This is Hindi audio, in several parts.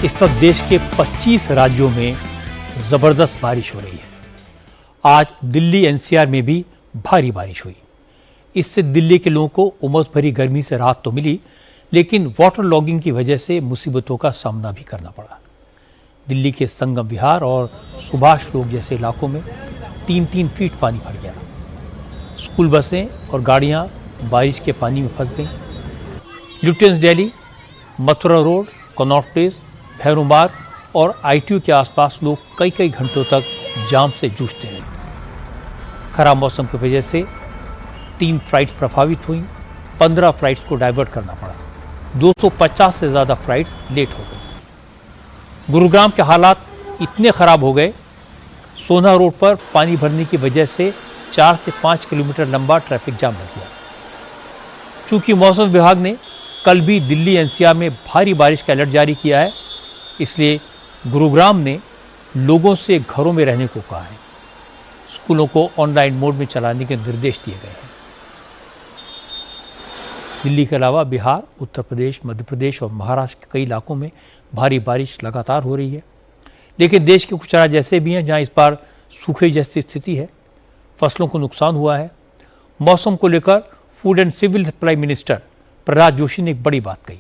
इस वक्त देश के 25 राज्यों में जबरदस्त बारिश हो रही है। आज दिल्ली एनसीआर में भी भारी बारिश हुई। इससे दिल्ली के लोगों को उमस भरी गर्मी से राहत तो मिली, लेकिन वाटर लॉगिंग की वजह से मुसीबतों का सामना भी करना पड़ा। दिल्ली के संगम विहार और सुभाष रोड जैसे इलाकों में 3-3 फीट पानी भर गया। स्कूल बसें और गाड़ियां बारिश के पानी में फंस गईं। Lutyens Delhi, Mathura road, Connaught Place, Bhairon Marg और आईटीयू के आसपास लोग कई घंटों तक जाम से जूझते रहे। खराब मौसम की वजह से 3 फ्लाइट्स प्रभावित हुई, 15 फ्लाइट्स को डाइवर्ट करना पड़ा, 250 से ज़्यादा फ्लाइट्स लेट हो गई। गुरुग्राम के हालात इतने ख़राब हो गए, सोना रोड पर पानी भरने की वजह से 4 से 5 किलोमीटर लंबा ट्रैफिक जाम लग गया। चूंकि मौसम विभाग ने कल भी दिल्ली एनसीआर में भारी बारिश का अलर्ट जारी किया है, इसलिए गुरुग्राम ने लोगों से घरों में रहने को कहा है। स्कूलों को ऑनलाइन मोड में चलाने के निर्देश दिए गए हैं। दिल्ली के अलावा बिहार, उत्तर प्रदेश, मध्य प्रदेश और महाराष्ट्र के कई इलाकों में भारी बारिश लगातार हो रही है। लेकिन देश के कुछ राज्य ऐसे भी हैं जहां इस बार सूखे जैसी स्थिति है, फसलों को नुकसान हुआ है। मौसम को लेकर food and civil supply minister Prahlad Joshi ने एक बड़ी बात कही।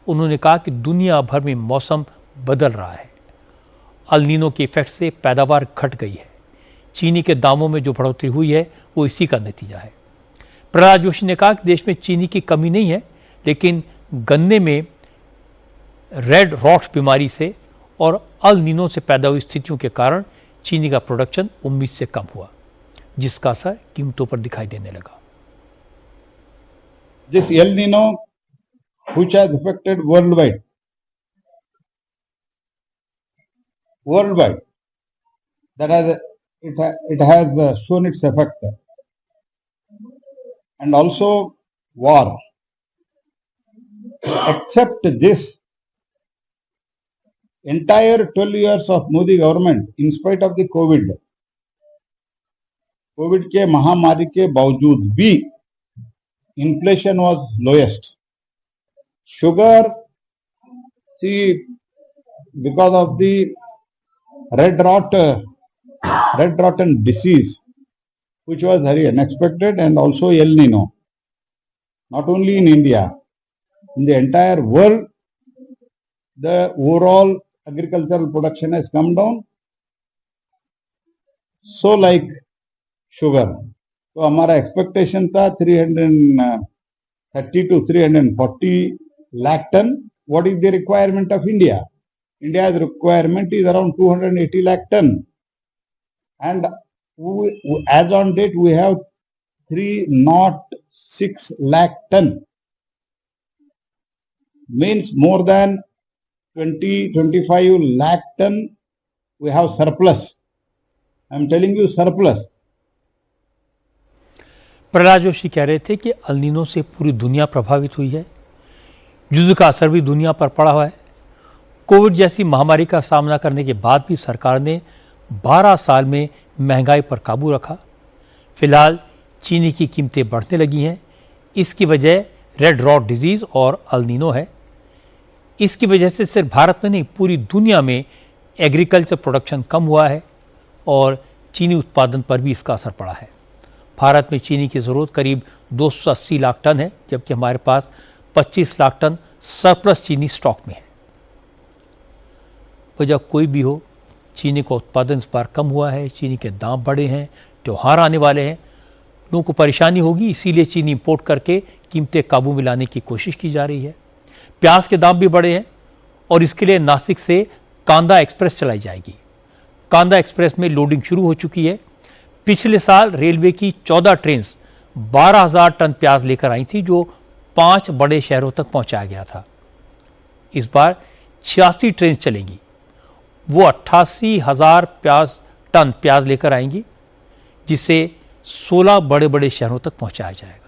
उन्होंने कहा कि दुनिया भर में मौसम बदल रहा है। अल नीनो के इफेक्ट से पैदावार घट गई है। चीनी के दामों में जो बढ़ोतरी हुई है वो इसी का नतीजा है। प्रहलाद जोशी ने कहा कि देश में चीनी की कमी नहीं है, लेकिन गन्ने में रेड रॉट बीमारी से और अल नीनो से पैदा हुई स्थितियों के कारण चीनी का प्रोडक्शन उम्मीद से कम हुआ, जिसका असर कीमतों पर दिखाई देने लगा। This El Nino, which has affected worldwide, that it has shown its effect, and also war. Except this, entire 12 years of Modi government, in spite of the COVID के महामारी के बावजूद भी inflation was lowest. Sugar, see, because of the red rotten disease, which was very unexpected, and also El Nino, not only in India, in the entire world, the overall agricultural production has come down. So like sugar, तो हमारा एक्सपेक्टेशन था 330 to 340 lakh ton. What is the requirement of India? India's requirement is around 280 lakh ton, and as on date we have 306 lakh ton. Means more than 20-25 lakh ton we have surplus. I am telling you surplus. Prahlad Joshi कह रहे थे कि अल नीनो से पूरी दुनिया प्रभावित हुई है। युद्ध का असर भी दुनिया पर पड़ा हुआ है। कोविड जैसी महामारी का सामना करने के बाद भी सरकार ने 12 साल में महंगाई पर काबू रखा। फिलहाल चीनी की कीमतें बढ़ने लगी हैं। इसकी वजह रेड रॉट डिजीज़ और अल नीनो है। इसकी वजह से सिर्फ भारत में नहीं, पूरी दुनिया में एग्रीकल्चर प्रोडक्शन कम हुआ है और चीनी उत्पादन पर भी इसका असर पड़ा है। भारत में चीनी की ज़रूरत करीब 280 लाख टन है, जबकि हमारे पास 25 लाख टन सरप्लस चीनी स्टॉक में है। वजह कोई भी हो, चीनी का उत्पादन इस बार कम हुआ है। चीनी के दाम बढ़े हैं, त्यौहार आने वाले हैं, लोगों को परेशानी होगी, इसीलिए चीनी इंपोर्ट करके कीमतें काबू में लाने की कोशिश की जा रही है। प्याज के दाम भी बढ़े हैं और इसके लिए नासिक से कांदा एक्सप्रेस चलाई जाएगी। कांदा एक्सप्रेस में लोडिंग शुरू हो चुकी है। पिछले साल रेलवे की 14 ट्रेन 12,000 टन प्याज लेकर आई थी, जो 5 बड़े शहरों तक पहुंचाया गया था। इस बार 86 ट्रेन चलेंगी। वो 88,000 टन प्याज लेकर आएंगी, जिसे 16 बड़े बड़े शहरों तक पहुंचाया जाएगा।